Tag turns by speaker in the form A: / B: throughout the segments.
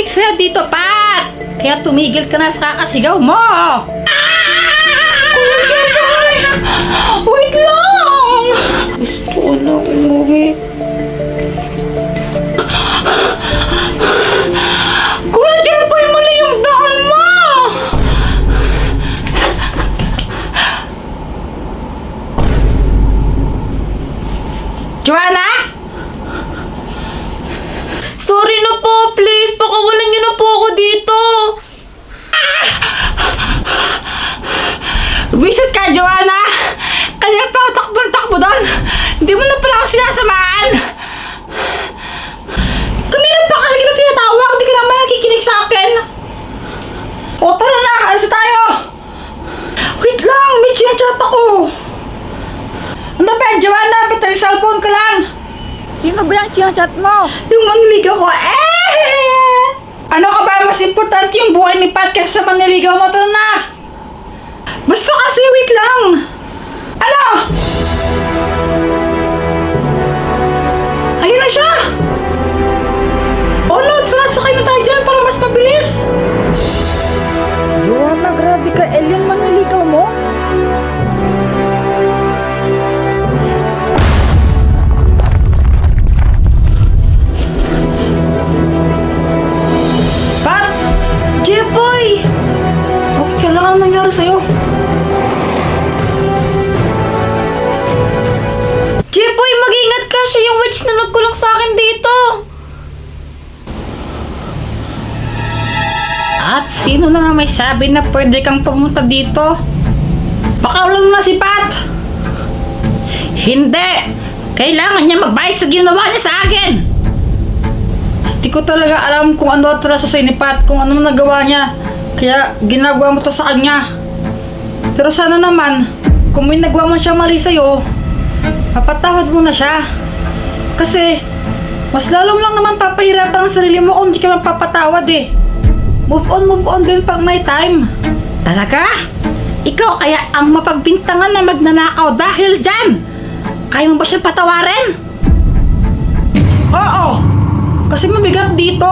A: sa'yo dito, Pat! Kaya tumigil ka na sa kakasigaw mo! Kuya Jeboy! Wait lang! Gusto ko na umuwi. Kuya Jeboy, mali yung daan mo! Joanna?
B: Sorry na po, please. Pakawalan niyo na po ako dito.
A: Wisit ka, Joanna! Kanina pa ako takbo doon! Hindi mo na pala ako sinasamaan! Kanina pa kasi kita tinatawag, hindi ka naman nakikinig sa akin! O tara na, alis na tayo! Wait lang, may chinachat ako! Ano ba, Joanna? Battery cellphone ka lang! Sino ba yung chinachat mo? Yung manligaw ko, Ano ka ba? Mas importante yung buhay ni Pat kaysa sa manligaw mo, tara na! Basta kasi, wait lang! Ano? Ayun na siya! Oh no, tara, sakay na tayo dyan para mas mabilis! Joanna, grabe ka. Alien man niligaw mo? Pat!
B: Jeboy!
A: Okay, kailangan nangyari sa'yo.
B: Jeboy, mag-ingat ka. Siya yung witch na nagkulong sa akin dito.
A: At sino na may sabi na pwede kang pumunta dito? Baka ulo na si Pat! Hindi! Kailangan niya magbayad sa ginawa niya sa akin! Hindi ko talaga alam kung ano atraso sa ni Pat, kung ano nagawa niya. Kaya ginagawa mo to sa kanya. Pero sana naman, kung may nagawa man siya mali sa'yo, mapatawad mo na siya. Kasi, mas lalong lang naman papahirapan ang sarili mo kung hindi ka mapapatawad eh. Move on din pag may time. Talaga? Ikaw kaya ang mapagbintangan na magnanakaw dahil dyan? Kaya mo ba siya patawarin? Oo! Kasi mabigat dito.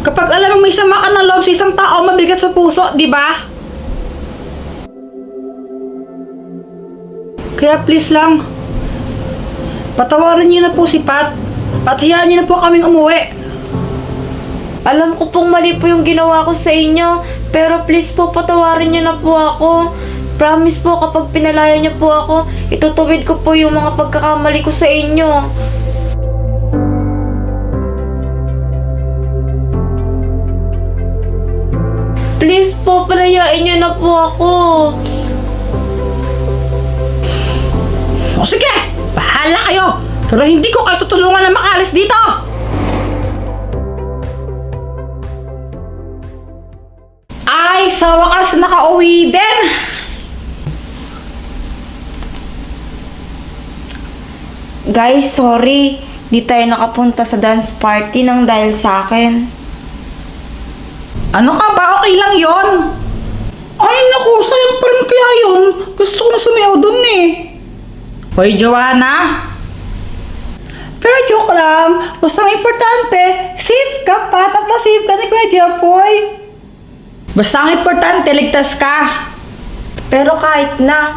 A: Kapag alam mo may sama ka ng loob sa isang tao, mabigat sa puso, di ba? Kaya please lang, patawarin niyo na po si Pat at hayaan niyo na po kaming umuwi.
B: Alam ko pong mali po yung ginawa ko sa inyo. Pero please po, patawarin niyo na po ako. Promise po, kapag pinalaya niyo po ako, itutuwid ko po yung mga pagkakamali ko sa inyo. Please po, palayain niyo na po ako.
A: O sige, bahala kayo. Pero hindi ko kayo tutulungan na makalis dito. Ay, sa wakas nakauwi din.
B: Guys, sorry. Di tayo nakapunta sa dance party nang dahil sa akin.
A: Ano ka ba? Okay lang yon. Ay, naku, sayang pa rin kaya yun. Gusto ko na sumayaw dun eh. Hoy, Joanna. Pero joke lang. Basta ang importante, safe ka pa at na-safe ka ni Kuya Jepoy. Basta ang importante, ligtas ka.
B: Pero kahit na,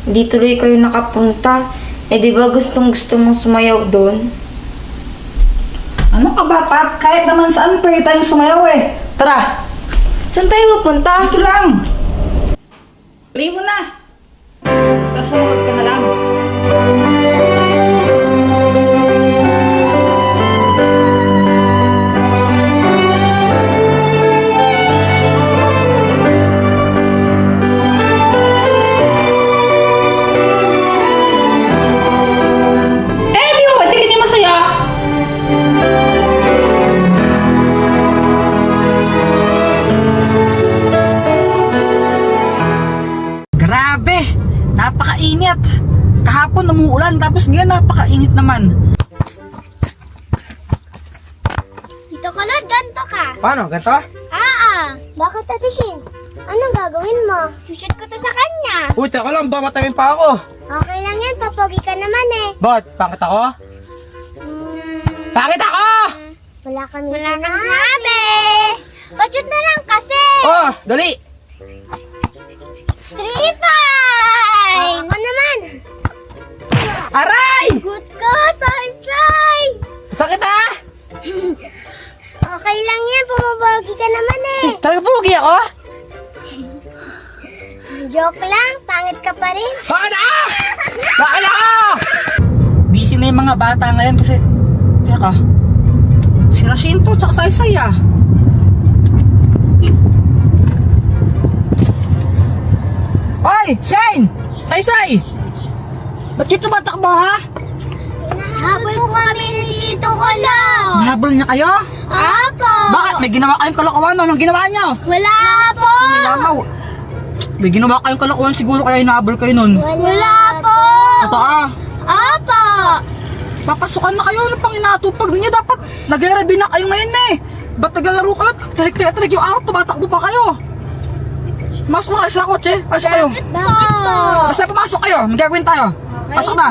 B: di tuloy kayo nakapunta. Eh di ba gustong gusto mong sumayaw doon?
A: Ano ka ba, Pat? Kahit naman saan pwede tayong sumayaw eh. Tara,
B: Saan tayo pupunta?
A: dito lang. Play mo na. Basta sumunod ka na lang. Di mo, tingin niyo masaya. Grabe! Napakainit! Kahapon umuulan tapos ngayon napakainit naman.
C: Dito ka na, ganto ka.
D: Paano? Ganto?
C: Bakit, Ate Shin? Anong gagawin mo? Shoot ko to sa kanya.
D: Uy, teka lang ba? Matamin pa ako.
C: Okay lang yan, papogi ka naman eh.
D: Bakit? Pangit ako? Pangit ako!
C: Wala Wala kami sinabi. Budget na lang kasi.
D: Oh, dali.
C: 3 5. Ako naman.
D: Aray!
C: Good ka, Saysay.
D: Sakit ha?
C: Okay lang yan, pumabagi ka naman eh.
D: Talaga pugi ako?
C: Joke lang, pangit ka pa rin.
D: Bakit ako? Bakit ako?
A: Busy na yung mga bata ngayon kasi... Teka. Si Rashinto tsaka Saysay ah. Hoy! Shane! Saysay! Ba't dito ba takbo ha?
C: Habol po kami nandito ko lang.
A: Nahabol niya kayo?
C: Apo.
A: Bakit? May ginawa kayong kalokohan? Anong ginawa niyo?
C: Wala po.
A: Nilamaw. May ginawa kayong kalokohan siguro kaya hinahabol kayo nun.
C: Wala po.
A: Totoo.
C: Apo.
A: Papasukan na kayo. Ano pang inatupag ninyo? Dapat nag-ready na kayo ngayon eh. Ba't naglalaro kayo? Tarik-tarik yung araw, tumatakbo pa kayo. Masok na kayo sa kotse. Pasok kayo.
C: Bakit po?
A: Basta pumasok kayo. May gagawin tayo. Pasok na.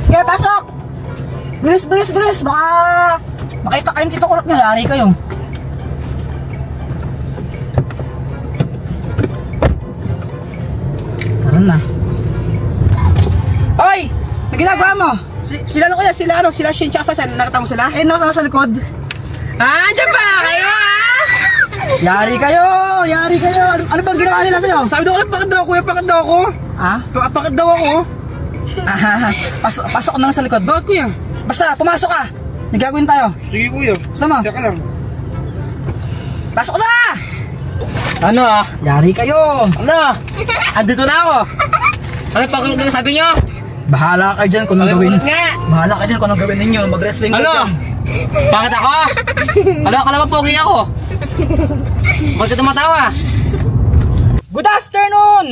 A: Sige, pasok. Bilis, bilis, bilis. Baka makita kayong tito kurot nyo. Lari kayo. Karoon na. Hoy! May ginagawa mo?
D: Sila ano kuya? Sila ano? Sila Shin tsaka Saysay. Nakita mo sila?
A: Eh, nasa likod.
D: Ah, dyan pa kayo ha?
A: Yari kayo! Yari kayo! Ano bang ginawa nila sa'yo?
D: Sabi daw, pakit daw kuya, pakit daw ako.
A: Ha?
D: Pakit daw ako.
A: Pasok na lang sa likod.
D: Bakit kuya?
A: Basta, pumasok ka! Nagagawin tayo.
D: Sige kuya.
A: Sama.
D: Teka lang.
A: Pasok na!
D: Ano ah?
A: Yari kayo!
D: Ano? Andito na ako. Ano pa kung sabi nyo?
A: Bahala kayo dyan kung anong gawin.
D: Nga!
A: Bahala kayo dyan kung anong gawin ninyo. Mag-wrestling kayo
D: Ano?
A: dyan.
D: Bakit ako? Ano ka naman pogi ako? Bakit ka tumatawa?
A: Good afternoon!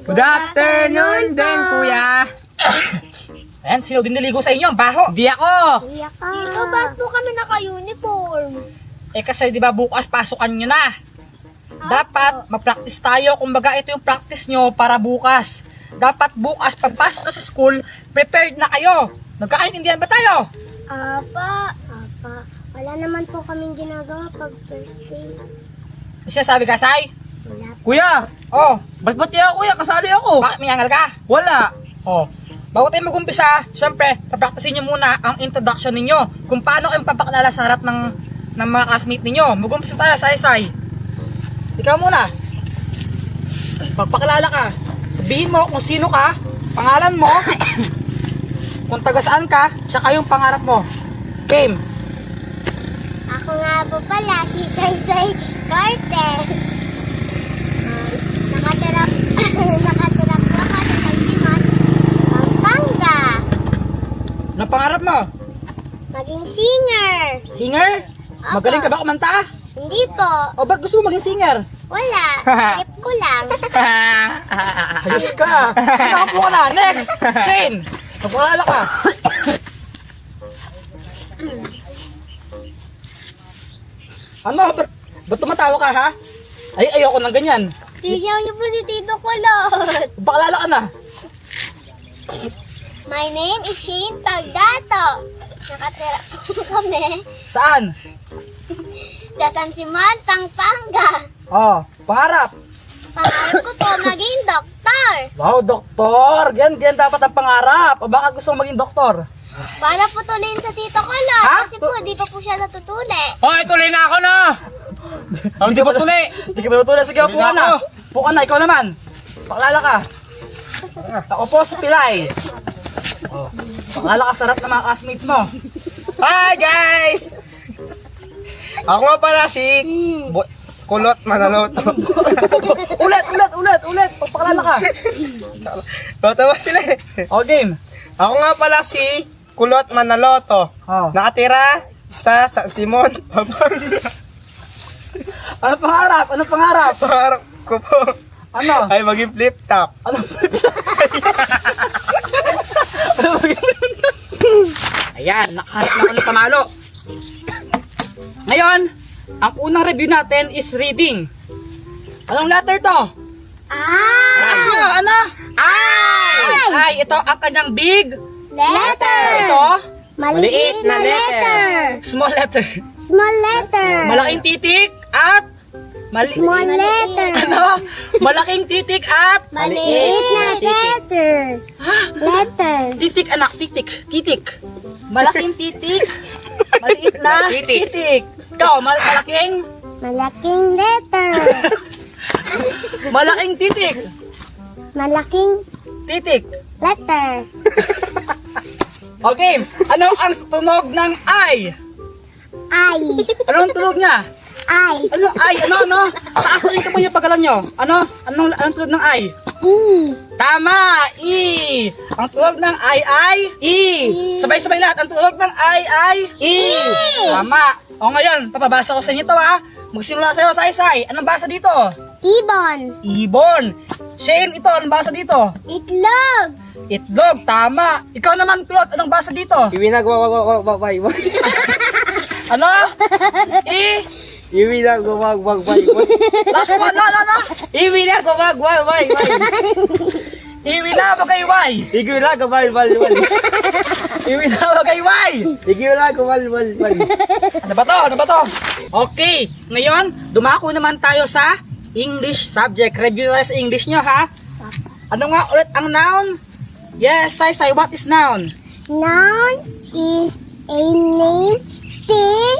D: Good afternoon din kuya.
A: Ayan, sino din niligo sa inyo? Ang baho!
D: Di ako.
C: Iyak ka. Dito, ba't po kami naka-uniform?
A: Eh kasi di ba bukas pasukan nyo na. Dapat mag-practice tayo. Kumbaga ito yung practice nyo para bukas. Dapat bukas pagpasok na sa school, prepared na kayo. Nagkakaintindihan ba tayo?
C: Apa. Wala naman po kaming ginagawa pag birthday.
A: May sinasabi ka, Sai?
C: Wala.
D: Kuya,
A: Oh,
D: ba't pati ako kuya? Kasali ako.
A: bakit may angal ka?
D: Wala.
A: Oh, bago tayo mag-umpisa, syempre, papraktisin nyo muna ang introduction ninyo. Kung paano kayong papakilala sa harap ng mga classmate ninyo. Mag-umpisa tayo, Sai. Ikaw muna. Pagpakilala ka, sabihin mo kung sino ka, pangalan mo, kung taga saan ka, tsaka yung pangarap mo. Game.
C: Ako nga po pala, si Saysay Cortez. Nakatira po ako sa Kaltiman, Pampanga.
A: Anong pangarap mo?
C: Maging singer.
A: Singer? Magaling ka ba kumanta?
C: Hindi po.
A: O ba't gusto mo maging singer?
C: Wala. Trip ko lang.
A: Ayos ka! Sinapo ka na! Next! Shane! Magpakilala ka! Ano? Ba't tumatawa ka ha? Ay, ayoko ng ganyan.
C: Tignan niyo po si Tito Kulot.
A: Magpakilala ka na.
C: My name is Shane Pagdato. Nakatira po kami
A: Saan?
C: sa San Simon, Pampanga.
A: Oh, pangarap.
C: Pangarap ko po maging doktor.
A: Wow, doktor! Ganyan dapat ang pangarap. O baka gusto mo maging doktor?
C: Para putulin sa Tito Kulot.
A: Ha?
C: Kasi po, di pa po siya natutuli.
D: Hoy, tuloy na ako na. Hindi ba tuloy?
A: Hindi ka ba natutunan? Sige, upo ka na. Upo ka na, ikaw naman. Pakilala ka. Ako po si Pilay. Oh, pakilala ka sa harap ng mga classmates mo.
D: Hi guys! Ako nga pala si Kulot Manaloto.
A: Ulit. Pakilala ka.
D: Tatawa sila eh.
A: O, game.
D: Ako nga pala si Kulot Manaloto.
A: Oh.
D: Nakatira sa San Simon, Pampanga.
A: Ano pangarap?
D: Pangarap ko po
A: Ano?
D: ay maging flip top.
A: Ano Ayan, nakahanap na ulit pamalo. Ngayon, ang unang review natin is reading. Anong letter to? Taas nyo, ano? Ay! Ito ang kanyang big.
C: Letter.
A: Ito,
C: Maliit na letter.
D: Small letter.
C: Small letter.
D: Malaking titik at
C: Small letter.
D: Ano? Malaking titik at
C: Maliit na letter. Letter.
A: Titik anak, titik. Titik. Malaking titik. Maliit na
D: Titik.
A: titik. Ikaw, malaking
C: Malaking letter.
A: malaking titik.
C: Malaking
A: Titik.
C: letter.
A: Okay, ano ang tunog ng I?
C: I.
A: Anong tunog niya?
C: I.
A: Ano I? Ano? Taas na yung kamay yung pagalan nyo. Anong tunog ng I?
C: E.
A: Tama! I! Ang tunog ng I ay I! Sabay-sabay lahat. Ang tunog ng I ay I! Tama! O ngayon, papabasa ko sa inyo to ha. Magsimula sa'yo, Saysay. Anong basa dito?
C: Ibon.
A: Ibon. Shane, ito, anong basa dito?
C: Itlog.
A: Itlog, tama. Ikaw naman, Claude, anong basa dito?
D: Iwinag, wag.
A: Ano? I?
D: Iwinag, wag.
A: Last one, no.
D: Iwinag, wag.
A: Iwi na ba kay Y?
D: Iwinag, wal.
A: Iwi na ba kay Y?
D: Iwinag, wal.
A: Ano ba to? Okay, ngayon, dumako naman tayo sa English subject. Review tayo sa English nyo, ha? Ano nga ulit ang noun? Yes, Saysay, what is noun?
C: Noun is a name, thing,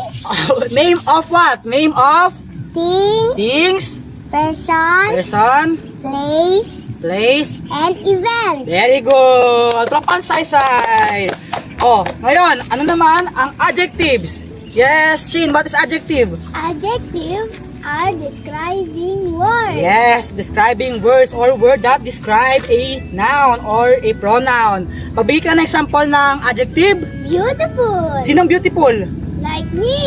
A: Name of what? Name of
C: thing,
A: things,
C: person,
A: person,
C: place,
A: place.
C: and event.
A: Very good. Tropan Saysay. Oh, ngayon, ano naman ang adjectives? Yes, Shin, what is adjective?
C: Adjectives are describing words.
A: Yes, describing words or word that describe a noun or a pronoun. Pagbigay ka ng example ng adjective.
C: Beautiful.
A: Sinong beautiful?
C: Like me.